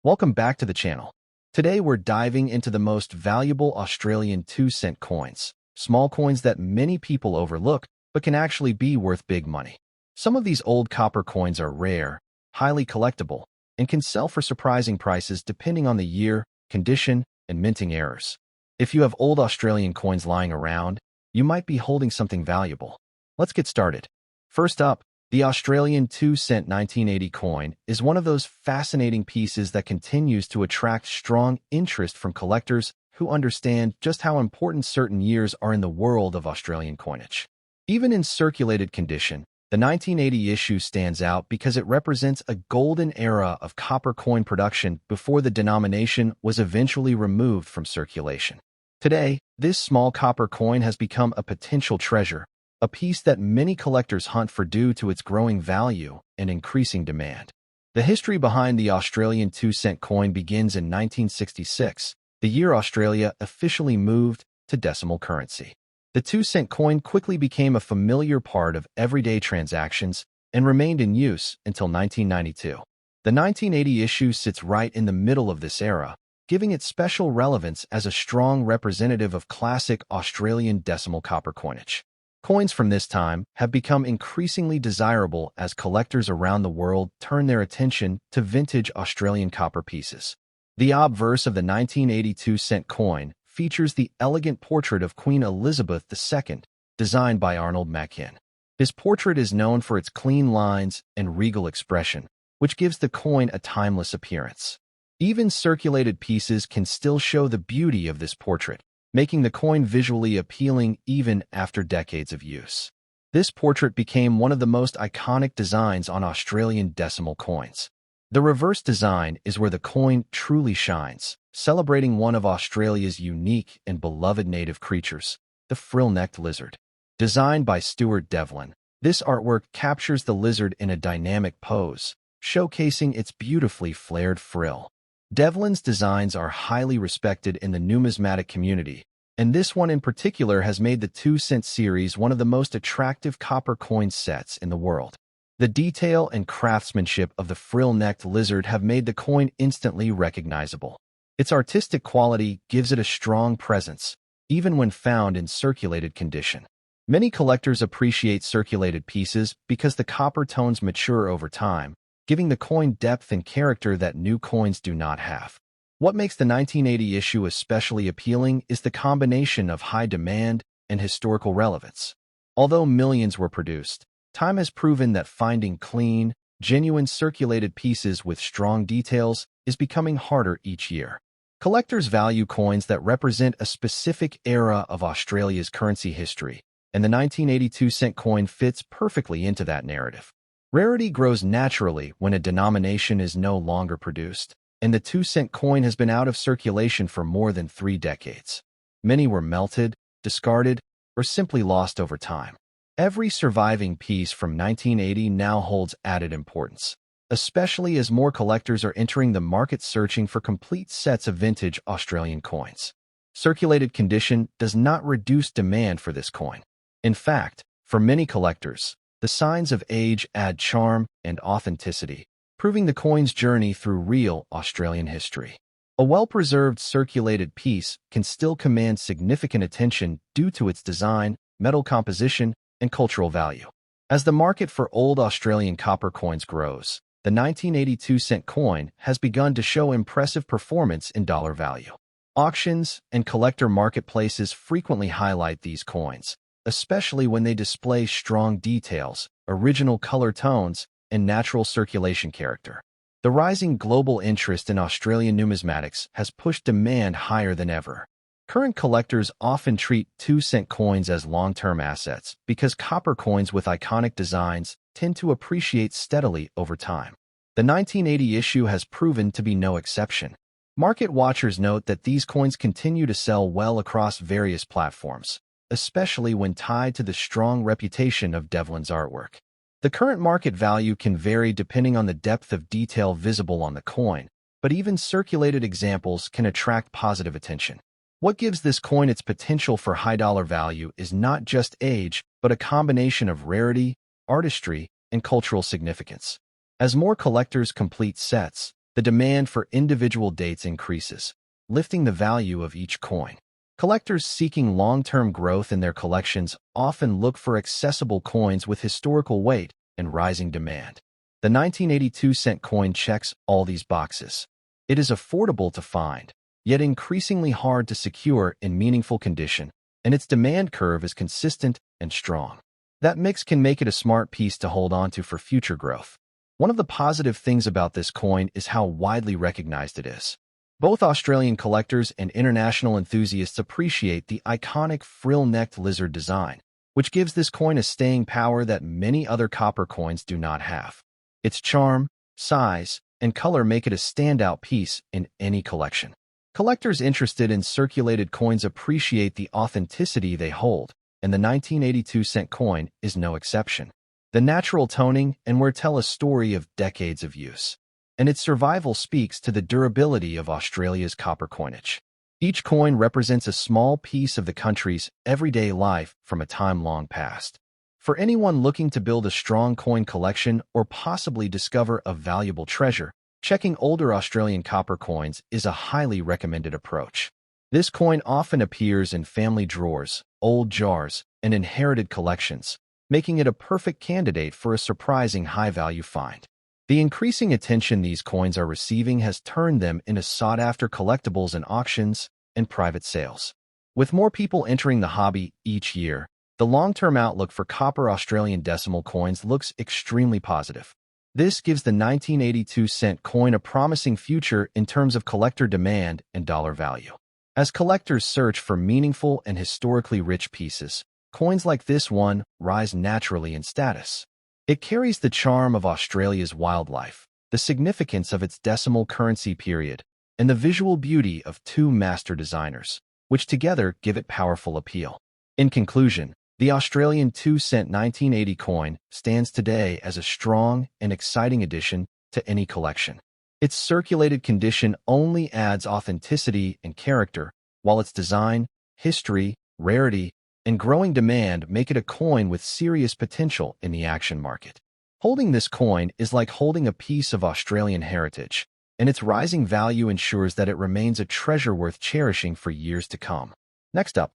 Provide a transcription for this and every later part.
Welcome back to the channel. Today we're diving into the most valuable Australian 2-cent coins, small coins that many people overlook but can actually be worth big money. Some of these old copper coins are rare, highly collectible, and can sell for surprising prices depending on the year, condition, and minting errors. If you have old Australian coins lying around, you might be holding something valuable. Let's get started. First up, the Australian 2-cent 1980 coin is one of those fascinating pieces that continues to attract strong interest from collectors who understand just how important certain years are in the world of Australian coinage. Even in circulated condition, the 1980 issue stands out because it represents a golden era of copper coin production before the denomination was eventually removed from circulation. Today, this small copper coin has become a potential treasure, a piece that many collectors hunt for due to its growing value and increasing demand. The history behind the Australian 2-cent coin begins in 1966, the year Australia officially moved to decimal currency. The 2-cent coin quickly became a familiar part of everyday transactions and remained in use until 1992. The 1980 issue sits right in the middle of this era, giving it special relevance as a strong representative of classic Australian decimal copper coinage. Coins from this time have become increasingly desirable as collectors around the world turn their attention to vintage Australian copper pieces. The obverse of the 1982-cent coin features the elegant portrait of Queen Elizabeth II, designed by Arnold Machin. His portrait is known for its clean lines and regal expression, which gives the coin a timeless appearance. Even circulated pieces can still show the beauty of this portrait, making the coin visually appealing even after decades of use. This portrait became one of the most iconic designs on Australian decimal coins. The reverse design is where the coin truly shines, celebrating one of Australia's unique and beloved native creatures, the frill-necked lizard. Designed by Stuart Devlin, this artwork captures the lizard in a dynamic pose, showcasing its beautifully flared frill. Devlin's designs are highly respected in the numismatic community, and this one in particular has made the 2-cent series one of the most attractive copper coin sets in the world. The detail and craftsmanship of the frill-necked lizard have made the coin instantly recognizable. Its artistic quality gives it a strong presence, even when found in circulated condition. Many collectors appreciate circulated pieces because the copper tones mature over time, giving the coin depth and character that new coins do not have. What makes the 1980 issue especially appealing is the combination of high demand and historical relevance. Although millions were produced, time has proven that finding clean, genuine circulated pieces with strong details is becoming harder each year. Collectors value coins that represent a specific era of Australia's currency history, and the 1982-cent coin fits perfectly into that narrative. Rarity grows naturally when a denomination is no longer produced, and the 2-cent coin has been out of circulation for more than 3 decades. Many were melted, discarded, or simply lost over time. Every surviving piece from 1980 now holds added importance, especially as more collectors are entering the market searching for complete sets of vintage Australian coins. Circulated condition does not reduce demand for this coin. In fact, for many collectors, the signs of age add charm and authenticity, proving the coin's journey through real Australian history. A well-preserved circulated piece can still command significant attention due to its design, metal composition, and cultural value. As the market for old Australian copper coins grows, the 1982-cent coin has begun to show impressive performance in dollar value. Auctions and collector marketplaces frequently highlight these coins, especially when they display strong details, original color tones, and natural circulation character. The rising global interest in Australian numismatics has pushed demand higher than ever. Current collectors often treat 2-cent coins as long-term assets because copper coins with iconic designs tend to appreciate steadily over time. The 1980 issue has proven to be no exception. Market watchers note that these coins continue to sell well across various platforms, especially when tied to the strong reputation of Devlin's artwork. The current market value can vary depending on the depth of detail visible on the coin, but even circulated examples can attract positive attention. What gives this coin its potential for high dollar value is not just age, but a combination of rarity, artistry, and cultural significance. As more collectors complete sets, the demand for individual dates increases, lifting the value of each coin. Collectors seeking long-term growth in their collections often look for accessible coins with historical weight and rising demand. The 1982-cent coin checks all these boxes. It is affordable to find, yet increasingly hard to secure in meaningful condition, and its demand curve is consistent and strong. That mix can make it a smart piece to hold onto for future growth. One of the positive things about this coin is how widely recognized it is. Both Australian collectors and international enthusiasts appreciate the iconic frill-necked lizard design, which gives this coin a staying power that many other copper coins do not have. Its charm, size, and color make it a standout piece in any collection. Collectors interested in circulated coins appreciate the authenticity they hold, and the 1982-cent coin is no exception. The natural toning and wear tell a story of decades of use, and its survival speaks to the durability of Australia's copper coinage. Each coin represents a small piece of the country's everyday life from a time long past. For anyone looking to build a strong coin collection or possibly discover a valuable treasure, checking older Australian copper coins is a highly recommended approach. This coin often appears in family drawers, old jars, and inherited collections, making it a perfect candidate for a surprising high-value find. The increasing attention these coins are receiving has turned them into sought-after collectibles in auctions and private sales. With more people entering the hobby each year, the long-term outlook for copper Australian decimal coins looks extremely positive. This gives the 1982-cent coin a promising future in terms of collector demand and dollar value. As collectors search for meaningful and historically rich pieces, coins like this one rise naturally in status. It carries the charm of Australia's wildlife, the significance of its decimal currency period, and the visual beauty of two master designers, which together give it powerful appeal. In conclusion, the Australian 2-cent 1980 coin stands today as a strong and exciting addition to any collection. Its circulated condition only adds authenticity and character, while its design, history, rarity, and growing demand make it a coin with serious potential in the action market. Holding this coin is like holding a piece of Australian heritage, and its rising value ensures that it remains a treasure worth cherishing for years to come. Next up,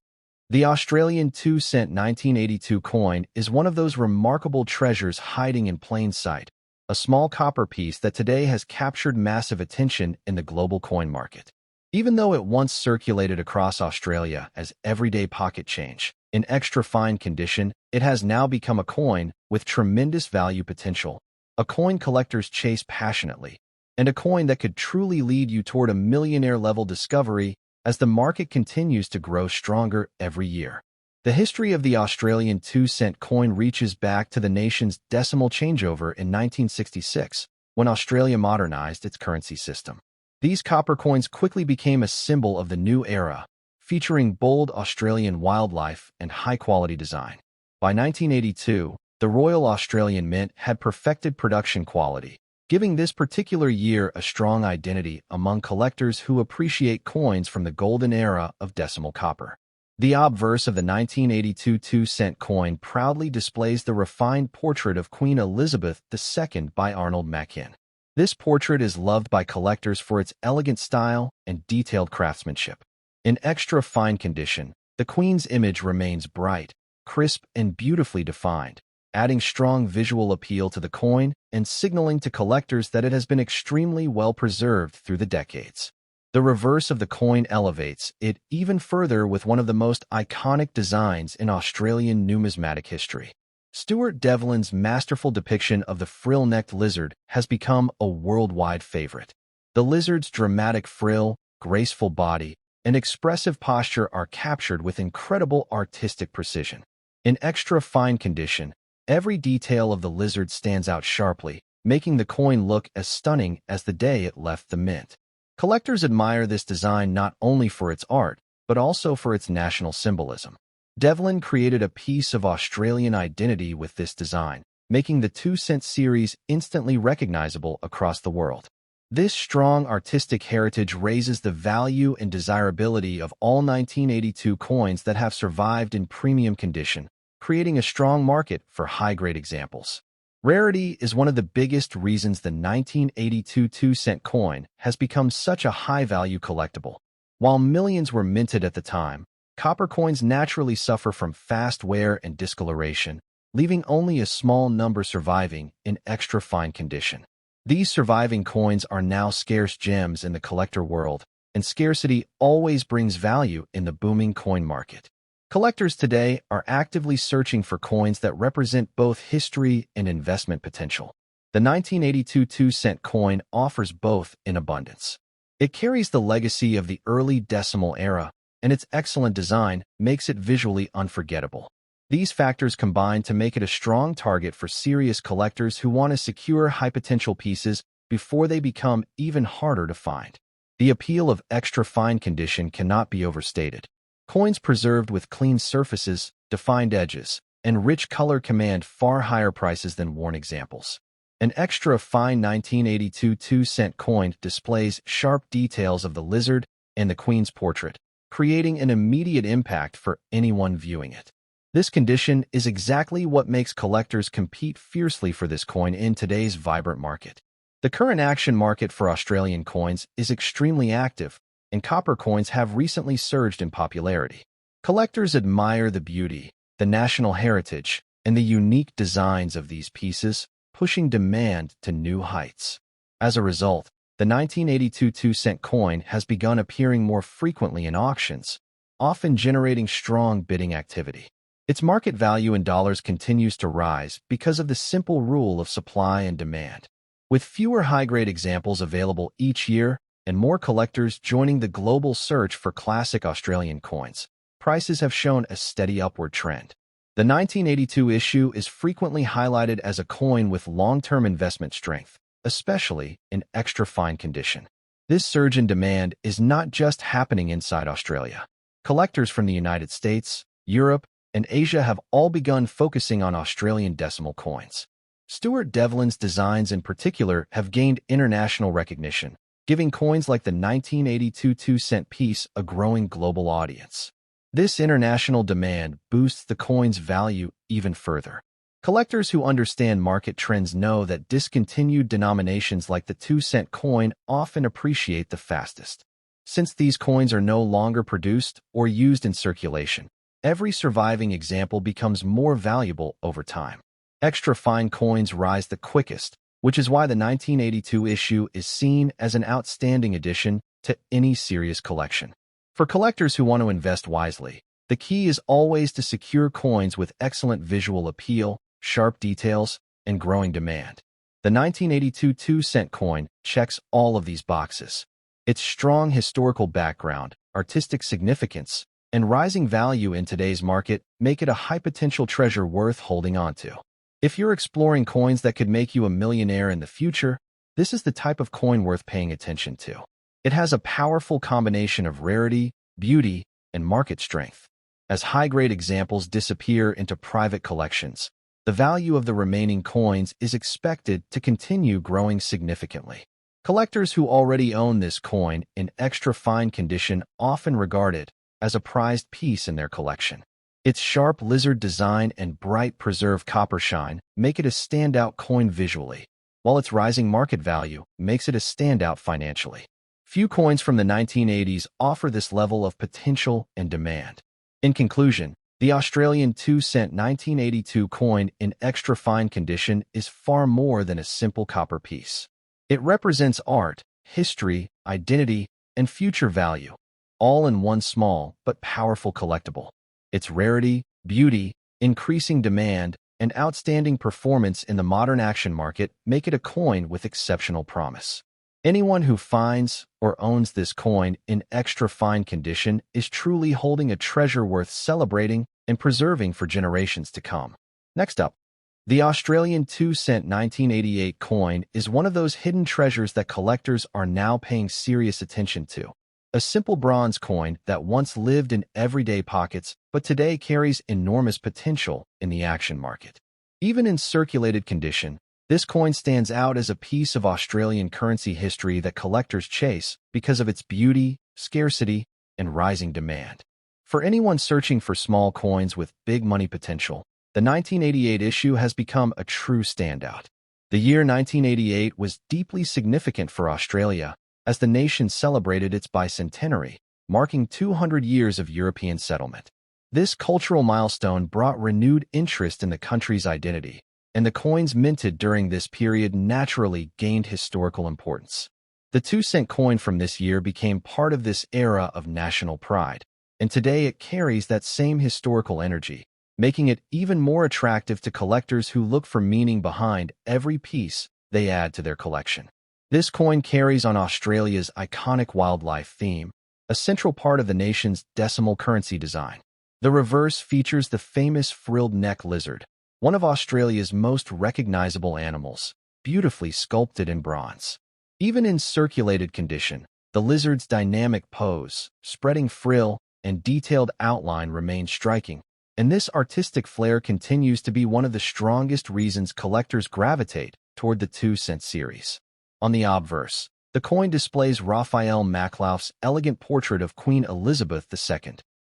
the Australian 2-cent 1982 coin is one of those remarkable treasures hiding in plain sight, a small copper piece that today has captured massive attention in the global coin market. Even though it once circulated across Australia as everyday pocket change, in extra fine condition, it has now become a coin with tremendous value potential, a coin collectors chase passionately, and a coin that could truly lead you toward a millionaire-level discovery as the market continues to grow stronger every year. The history of the Australian 2-cent coin reaches back to the nation's decimal changeover in 1966, when Australia modernized its currency system. These copper coins quickly became a symbol of the new era, featuring bold Australian wildlife and high-quality design. By 1982, the Royal Australian Mint had perfected production quality, giving this particular year a strong identity among collectors who appreciate coins from the golden era of decimal copper. The obverse of the 1982 2-cent coin proudly displays the refined portrait of Queen Elizabeth II by Arnold Machin. This portrait is loved by collectors for its elegant style and detailed craftsmanship. In extra fine condition, the Queen's image remains bright, crisp, and beautifully defined, adding strong visual appeal to the coin and signaling to collectors that it has been extremely well preserved through the decades. The reverse of the coin elevates it even further with one of the most iconic designs in Australian numismatic history. Stuart Devlin's masterful depiction of the frill-necked lizard has become a worldwide favorite. The lizard's dramatic frill, graceful body, and expressive posture are captured with incredible artistic precision. In extra fine condition, every detail of the lizard stands out sharply, making the coin look as stunning as the day it left the mint. Collectors admire this design not only for its art, but also for its national symbolism. Devlin created a piece of Australian identity with this design, making the 2-cent series instantly recognizable across the world. This strong artistic heritage raises the value and desirability of all 1982 coins that have survived in premium condition, creating a strong market for high-grade examples. Rarity is one of the biggest reasons the 1982 2-cent coin has become such a high-value collectible. While millions were minted at the time, copper coins naturally suffer from fast wear and discoloration, leaving only a small number surviving in extra fine condition. These surviving coins are now scarce gems in the collector world, and scarcity always brings value in the booming coin market. Collectors today are actively searching for coins that represent both history and investment potential. The 1982 2-cent coin offers both in abundance. It carries the legacy of the early decimal era, and its excellent design makes it visually unforgettable. These factors combine to make it a strong target for serious collectors who want to secure high-potential pieces before they become even harder to find. The appeal of extra fine condition cannot be overstated. Coins preserved with clean surfaces, defined edges, and rich color command far higher prices than worn examples. An extra fine 1982 2-cent coin displays sharp details of the lizard and the queen's portrait, creating an immediate impact for anyone viewing it. This condition is exactly what makes collectors compete fiercely for this coin in today's vibrant market. The current action market for Australian coins is extremely active, and copper coins have recently surged in popularity. Collectors admire the beauty, the national heritage, and the unique designs of these pieces, pushing demand to new heights. As a result, the 1982 2-cent coin has begun appearing more frequently in auctions, often generating strong bidding activity. Its market value in dollars continues to rise because of the simple rule of supply and demand. With fewer high-grade examples available each year, and more collectors joining the global search for classic Australian coins, prices have shown a steady upward trend. The 1982 issue is frequently highlighted as a coin with long-term investment strength, especially in extra fine condition. This surge in demand is not just happening inside Australia. Collectors from the United States, Europe, and Asia have all begun focusing on Australian decimal coins. Stuart Devlin's designs in particular have gained international recognition, giving coins like the 1982 2-cent piece a growing global audience. This international demand boosts the coin's value even further. Collectors who understand market trends know that discontinued denominations like the 2-cent coin often appreciate the fastest. Since these coins are no longer produced or used in circulation, every surviving example becomes more valuable over time. Extra fine coins rise the quickest, which is why the 1982 issue is seen as an outstanding addition to any serious collection. For collectors who want to invest wisely, the key is always to secure coins with excellent visual appeal, sharp details, and growing demand. The 1982 2-cent coin checks all of these boxes. Its strong historical background, artistic significance, and rising value in today's market make it a high-potential treasure worth holding onto. If you're exploring coins that could make you a millionaire in the future, this is the type of coin worth paying attention to. It has a powerful combination of rarity, beauty, and market strength. As high-grade examples disappear into private collections, the value of the remaining coins is expected to continue growing significantly. Collectors who already own this coin in extra fine condition often regard it as a prized piece in their collection. Its sharp lizard design and bright preserved copper shine make it a standout coin visually, while its rising market value makes it a standout financially. Few coins from the 1980s offer this level of potential and demand. In conclusion, the Australian 2-cent 1982 coin in extra fine condition is far more than a simple copper piece. It represents art, history, identity, and future value, all in one small but powerful collectible. Its rarity, beauty, increasing demand, and outstanding performance in the modern action market make it a coin with exceptional promise. Anyone who finds or owns this coin in extra fine condition is truly holding a treasure worth celebrating and preserving for generations to come. Next up, the Australian 2-cent 1988 coin is one of those hidden treasures that collectors are now paying serious attention to. A simple bronze coin that once lived in everyday pockets but today carries enormous potential in the action market. Even in circulated condition, this coin stands out as a piece of Australian currency history that collectors chase because of its beauty, scarcity, and rising demand. For anyone searching for small coins with big money potential, the 1988 issue has become a true standout. The year 1988 was deeply significant for Australia as the nation celebrated its bicentenary, marking 200 years of European settlement. This cultural milestone brought renewed interest in the country's identity, and the coins minted during this period naturally gained historical importance. The 2-cent coin from this year became part of this era of national pride, and today it carries that same historical energy, making it even more attractive to collectors who look for meaning behind every piece they add to their collection. This coin carries on Australia's iconic wildlife theme, a central part of the nation's decimal currency design. The reverse features the famous frilled neck lizard, one of Australia's most recognizable animals, beautifully sculpted in bronze. Even in circulated condition, the lizard's dynamic pose, spreading frill, and detailed outline remain striking, and this artistic flair continues to be one of the strongest reasons collectors gravitate toward the 2-cent series. On the obverse, the coin displays Raphael Maklauf's elegant portrait of Queen Elizabeth II.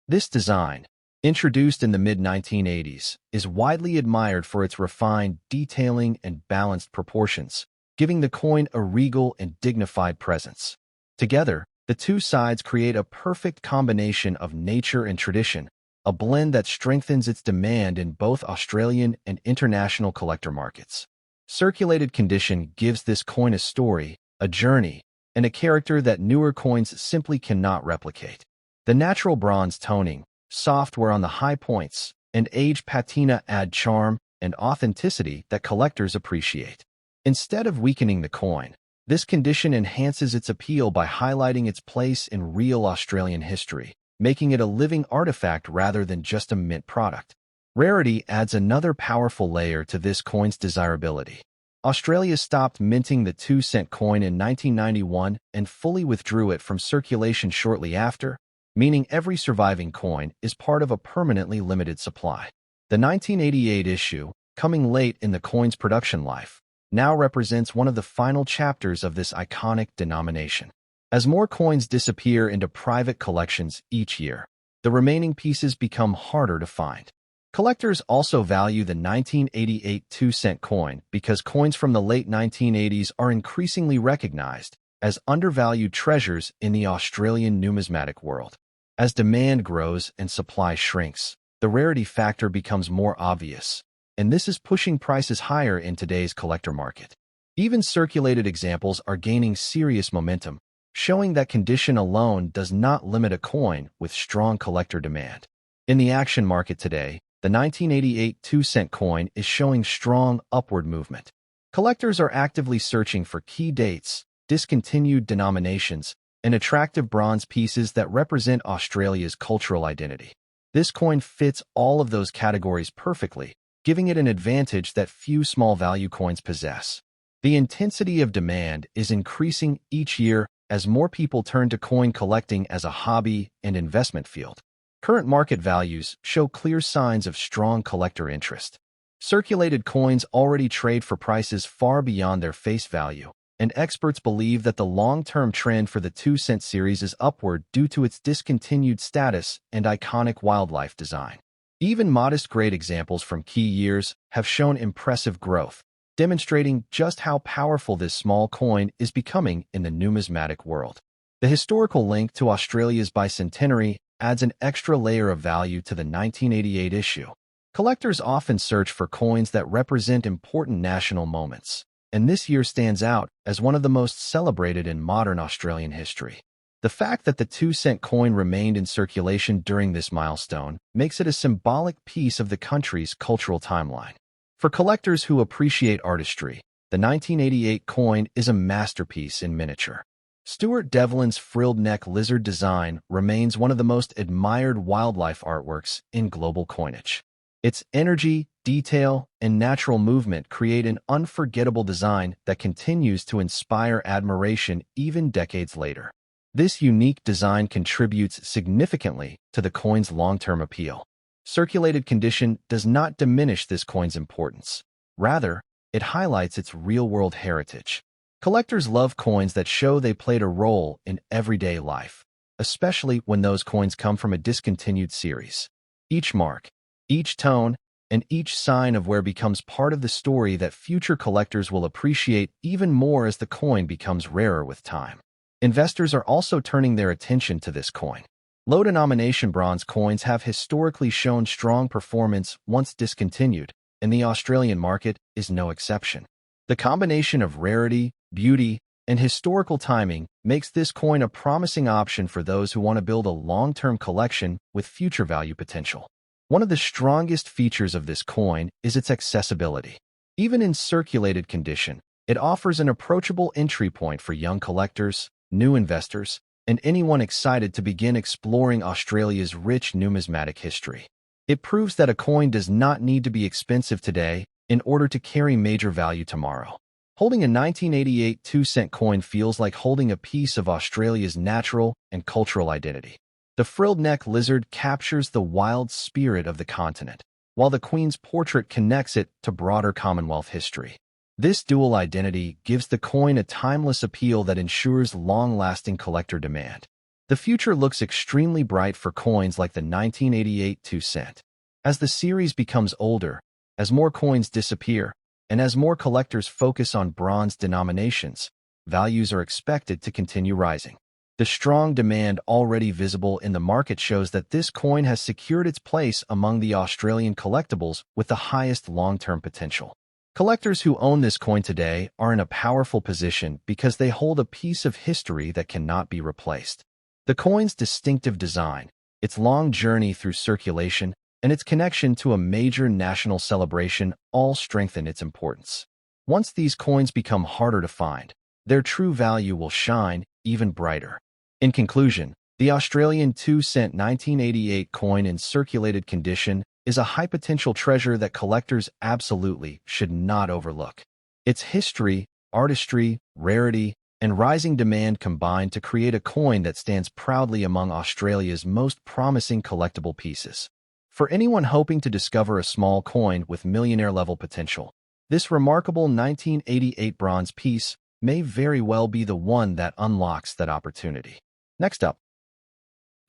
This design, introduced in the mid-1980s, is widely admired for its refined detailing and balanced proportions, giving the coin a regal and dignified presence. Together, the two sides create a perfect combination of nature and tradition, a blend that strengthens its demand in both Australian and international collector markets. Circulated condition gives this coin a story, a journey, and a character that newer coins simply cannot replicate. The natural bronze toning, soft wear on the high points, and aged patina add charm and authenticity that collectors appreciate. Instead of weakening the coin, this condition enhances its appeal by highlighting its place in real Australian history, making it a living artifact rather than just a mint product. Rarity adds another powerful layer to this coin's desirability. Australia stopped minting the 2-cent coin in 1991 and fully withdrew it from circulation shortly after, meaning every surviving coin is part of a permanently limited supply. The 1988 issue, coming late in the coin's production life, now represents one of the final chapters of this iconic denomination. As more coins disappear into private collections each year, the remaining pieces become harder to find. Collectors also value the 1988 2-cent coin because coins from the late 1980s are increasingly recognized as undervalued treasures in the Australian numismatic world. As demand grows and supply shrinks, the rarity factor becomes more obvious, and this is pushing prices higher in today's collector market. Even circulated examples are gaining serious momentum, showing that condition alone does not limit a coin with strong collector demand. In the action market today, the 1988 2-cent coin is showing strong upward movement. Collectors are actively searching for key dates, discontinued denominations, and attractive bronze pieces that represent Australia's cultural identity. This coin fits all of those categories perfectly, giving it an advantage that few small value coins possess. The intensity of demand is increasing each year as more people turn to coin collecting as a hobby and investment field. Current market values show clear signs of strong collector interest. Circulated coins already trade for prices far beyond their face value, and experts believe that the long-term trend for the 2-cent series is upward due to its discontinued status and iconic wildlife design. Even modest-grade examples from key years have shown impressive growth, demonstrating just how powerful this small coin is becoming in the numismatic world. The historical link to Australia's bicentenary adds an extra layer of value to the 1988 issue. Collectors often search for coins that represent important national moments, and this year stands out as one of the most celebrated in modern Australian history. The fact that the 2-cent coin remained in circulation during this milestone makes it a symbolic piece of the country's cultural timeline. For collectors who appreciate artistry, the 1988 coin is a masterpiece in miniature. Stuart Devlin's frilled neck lizard design remains one of the most admired wildlife artworks in global coinage. Its energy, detail, and natural movement create an unforgettable design that continues to inspire admiration even decades later. This unique design contributes significantly to the coin's long-term appeal. Circulated condition does not diminish this coin's importance. Rather, it highlights its real-world heritage. Collectors love coins that show they played a role in everyday life, especially when those coins come from a discontinued series. Each mark, each tone, and each sign of wear becomes part of the story that future collectors will appreciate even more as the coin becomes rarer with time. Investors are also turning their attention to this coin. Low-denomination bronze coins have historically shown strong performance once discontinued, and the Australian market is no exception. The combination of rarity, beauty, and historical timing makes this coin a promising option for those who want to build a long-term collection with future value potential. One of the strongest features of this coin is its accessibility. Even in circulated condition, it offers an approachable entry point for young collectors, new investors, and anyone excited to begin exploring Australia's rich numismatic history. It proves that a coin does not need to be expensive today in order to carry major value tomorrow. Holding a 1988 2-cent coin feels like holding a piece of Australia's natural and cultural identity. The frilled neck lizard captures the wild spirit of the continent, while the Queen's portrait connects it to broader Commonwealth history. This dual identity gives the coin a timeless appeal that ensures long-lasting collector demand. The future looks extremely bright for coins like the 1988 2-cent. As the series becomes older, as more coins disappear, and as more collectors focus on bronze denominations, values are expected to continue rising. The strong demand already visible in the market shows that this coin has secured its place among the Australian collectibles with the highest long-term potential. Collectors who own this coin today are in a powerful position because they hold a piece of history that cannot be replaced. The coin's distinctive design, its long journey through circulation, and its connection to a major national celebration all strengthen its importance. Once these coins become harder to find, their true value will shine even brighter. In conclusion, the Australian 2-cent 1988 coin in circulated condition is a high-potential treasure that collectors absolutely should not overlook. Its history, artistry, rarity, and rising demand combine to create a coin that stands proudly among Australia's most promising collectible pieces. For anyone hoping to discover a small coin with millionaire-level potential, this remarkable 1988 bronze piece may very well be the one that unlocks that opportunity. Next up,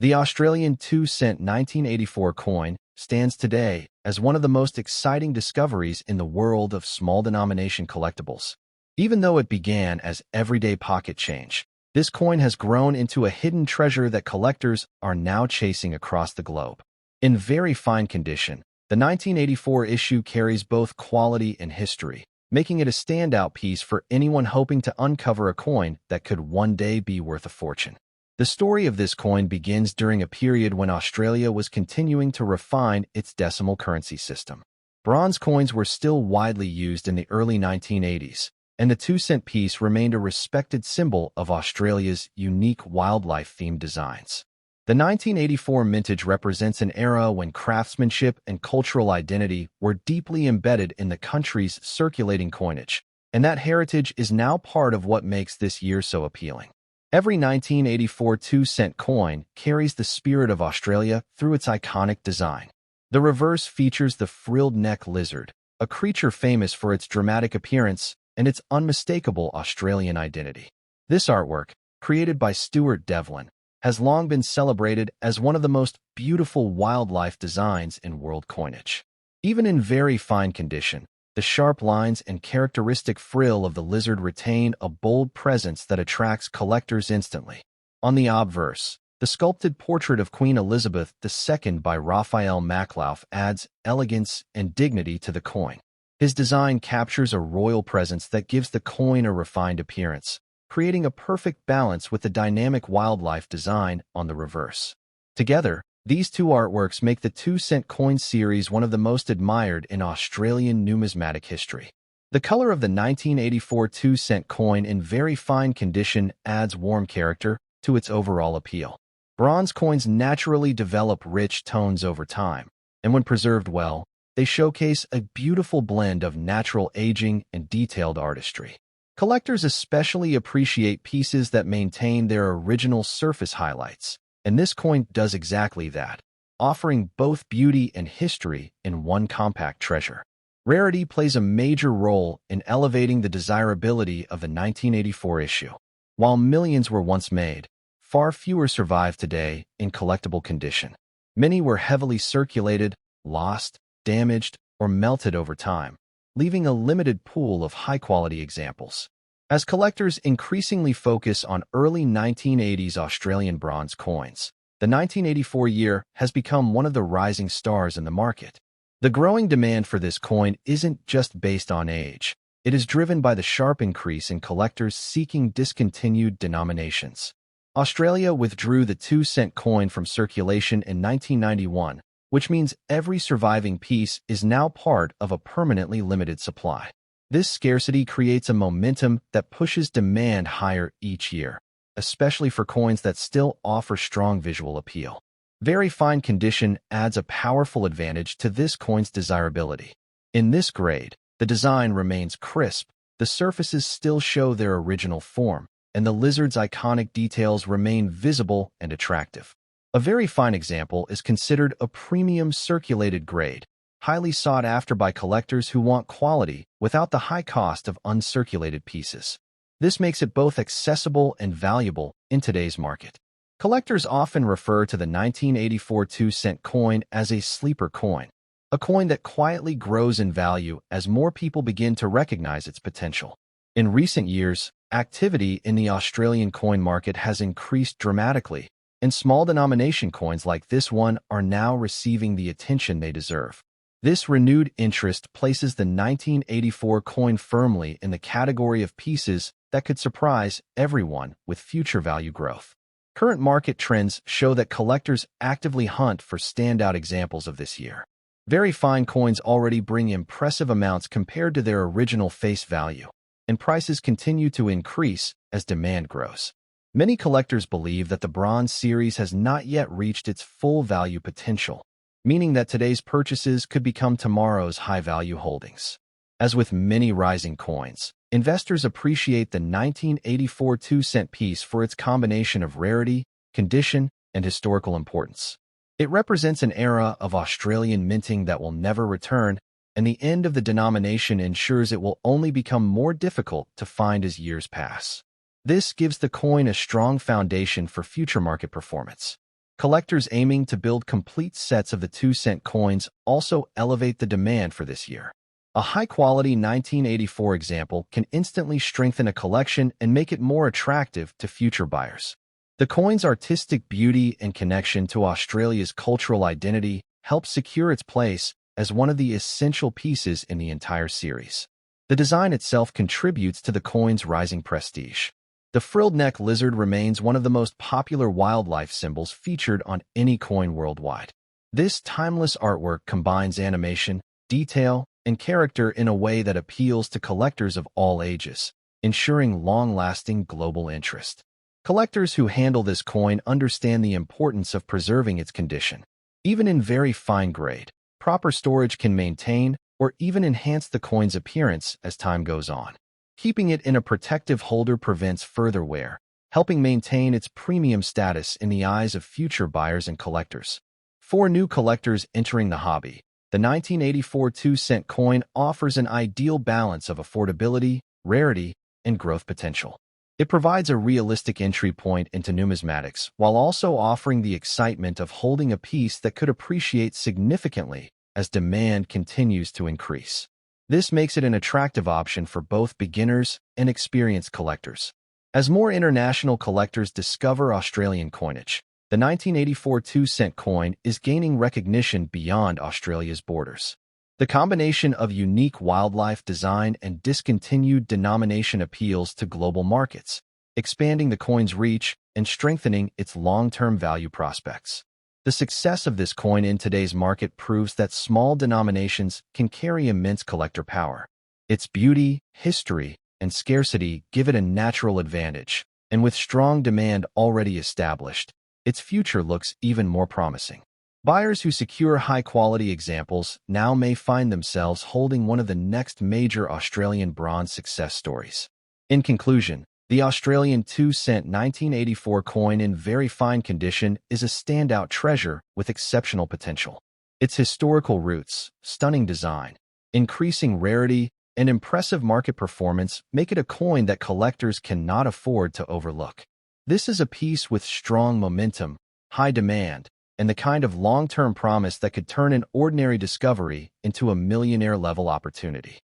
the Australian 2-cent 1984 coin stands today as one of the most exciting discoveries in the world of small-denomination collectibles. Even though it began as everyday pocket change, this coin has grown into a hidden treasure that collectors are now chasing across the globe. In very fine condition, the 1984 issue carries both quality and history, making it a standout piece for anyone hoping to uncover a coin that could one day be worth a fortune. The story of this coin begins during a period when Australia was continuing to refine its decimal currency system. Bronze coins were still widely used in the early 1980s, and the 2-cent piece remained a respected symbol of Australia's unique wildlife-themed designs. The 1984 mintage represents an era when craftsmanship and cultural identity were deeply embedded in the country's circulating coinage, and that heritage is now part of what makes this year so appealing. Every 1984 2-cent coin carries the spirit of Australia through its iconic design. The reverse features the frilled neck lizard, a creature famous for its dramatic appearance and its unmistakable Australian identity. This artwork, created by Stuart Devlin, has long been celebrated as one of the most beautiful wildlife designs in world coinage. Even in very fine condition, the sharp lines and characteristic frill of the lizard retain a bold presence that attracts collectors instantly. On the obverse, the sculpted portrait of Queen Elizabeth II by Raphael Maklauf adds elegance and dignity to the coin. His design captures a royal presence that gives the coin a refined appearance, creating a perfect balance with the dynamic wildlife design on the reverse. Together, these two artworks make the 2-cent coin series one of the most admired in Australian numismatic history. The color of the 1984 2-cent coin in very fine condition adds warm character to its overall appeal. Bronze coins naturally develop rich tones over time, and when preserved well, they showcase a beautiful blend of natural aging and detailed artistry. Collectors especially appreciate pieces that maintain their original surface highlights, and this coin does exactly that, offering both beauty and history in one compact treasure. Rarity plays a major role in elevating the desirability of the 1984 issue. While millions were once made, far fewer survive today in collectible condition. Many were heavily circulated, lost, damaged, or melted over time, leaving a limited pool of high-quality examples. As collectors increasingly focus on early 1980s Australian bronze coins, the 1984 year has become one of the rising stars in the market. The growing demand for this coin isn't just based on age. It is driven by the sharp increase in collectors seeking discontinued denominations. Australia withdrew the 2-cent coin from circulation in 1991, which means every surviving piece is now part of a permanently limited supply. This scarcity creates a momentum that pushes demand higher each year, especially for coins that still offer strong visual appeal. Very fine condition adds a powerful advantage to this coin's desirability. In this grade, the design remains crisp, the surfaces still show their original form, and the lizard's iconic details remain visible and attractive. A very fine example is considered a premium circulated grade, highly sought after by collectors who want quality without the high cost of uncirculated pieces. This makes it both accessible and valuable in today's market. Collectors often refer to the 1984 2-cent coin as a sleeper coin, a coin that quietly grows in value as more people begin to recognize its potential. In recent years, activity in the Australian coin market has increased dramatically, and small denomination coins like this one are now receiving the attention they deserve. This renewed interest places the 1984 coin firmly in the category of pieces that could surprise everyone with future value growth. Current market trends show that collectors actively hunt for standout examples of this year. Very fine coins already bring impressive amounts compared to their original face value, and prices continue to increase as demand grows. Many collectors believe that the bronze series has not yet reached its full value potential, meaning that today's purchases could become tomorrow's high-value holdings. As with many rising coins, investors appreciate the 1984 2-cent piece for its combination of rarity, condition, and historical importance. It represents an era of Australian minting that will never return, and the end of the denomination ensures it will only become more difficult to find as years pass. This gives the coin a strong foundation for future market performance. Collectors aiming to build complete sets of the 2-cent coins also elevate the demand for this year. A high-quality 1984 example can instantly strengthen a collection and make it more attractive to future buyers. The coin's artistic beauty and connection to Australia's cultural identity help secure its place as one of the essential pieces in the entire series. The design itself contributes to the coin's rising prestige. The frilled neck lizard remains one of the most popular wildlife symbols featured on any coin worldwide. This timeless artwork combines animation, detail, and character in a way that appeals to collectors of all ages, ensuring long-lasting global interest. Collectors who handle this coin understand the importance of preserving its condition. Even in very fine grade, proper storage can maintain or even enhance the coin's appearance as time goes on. Keeping it in a protective holder prevents further wear, helping maintain its premium status in the eyes of future buyers and collectors. For new collectors entering the hobby, the 1984 2-cent coin offers an ideal balance of affordability, rarity, and growth potential. It provides a realistic entry point into numismatics while also offering the excitement of holding a piece that could appreciate significantly as demand continues to increase. This makes it an attractive option for both beginners and experienced collectors. As more international collectors discover Australian coinage, the 1984 2-cent coin is gaining recognition beyond Australia's borders. The combination of unique wildlife design and discontinued denomination appeals to global markets, expanding the coin's reach and strengthening its long-term value prospects. The success of this coin in today's market proves that small denominations can carry immense collector power. Its beauty, history, and scarcity give it a natural advantage, and with strong demand already established, its future looks even more promising. Buyers who secure high-quality examples now may find themselves holding one of the next major Australian bronze success stories. In conclusion, the Australian 2-cent 1984 coin in very fine condition is a standout treasure with exceptional potential. Its historical roots, stunning design, increasing rarity, and impressive market performance make it a coin that collectors cannot afford to overlook. This is a piece with strong momentum, high demand, and the kind of long-term promise that could turn an ordinary discovery into a millionaire-level opportunity.